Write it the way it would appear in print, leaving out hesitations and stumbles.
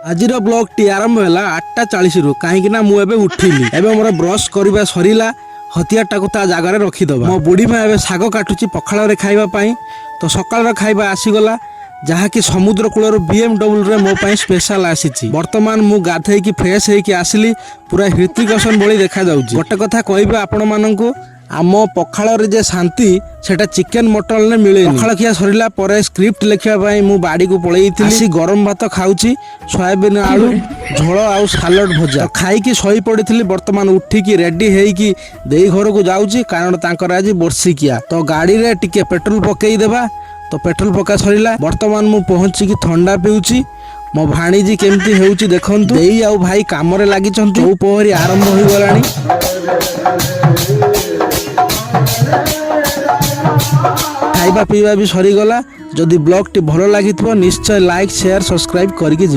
आजिर blog T आरंभ है 8:40 रु कहीं मु एबे उठिली एबे मोर ब्रश करबा सरीला हथियार टाकू ता जगार रखीदबा मो बुढ़ी माँ एबे साग काटुची पखाल रे खाइबा पाई तो सकाळ खाइबा आसीगला जहाँकि समुद्र कूलर BMW रे मो पाई स्पेशल आसीची। वर्तमान मु गाधे की फ्रेश हेकी आसली पूरा हृतिक रोशन भली देखा जाउची। गोटे कथा कहबे आपण माननकु आम पखाल रे जे शांति सेटा चिकेन मटन ने मिले। पखाल खिया सरिला परे स्क्रिप्ट लेखिया पाई मु बाड़ी को पळेइथिली गरम भात खाउची सोयाबीन आलू झोल आउ सालड भजा खाई की सही पड़िथिली। वर्तमान उठिकी रेडी हेकी देई घर को जाउची कारण तांकर आज वर्षिकिया तो गाड़ी रे टिके पेट्रोल पकेई देबा तो पेट्रोल पका सरिला। वर्तमान मु पहुंची की ठंडा पिउची मो भाणीजी केमती हेउची देखंतु देई आउ भाई काम रे लागि चंतु उपहरी आरंभ होई गलानी। खाइबा पीवा भी सरीगला। जदि ब्लॉग टी भल लगी निश्चय लाइक शेयर सब्सक्राइब करिके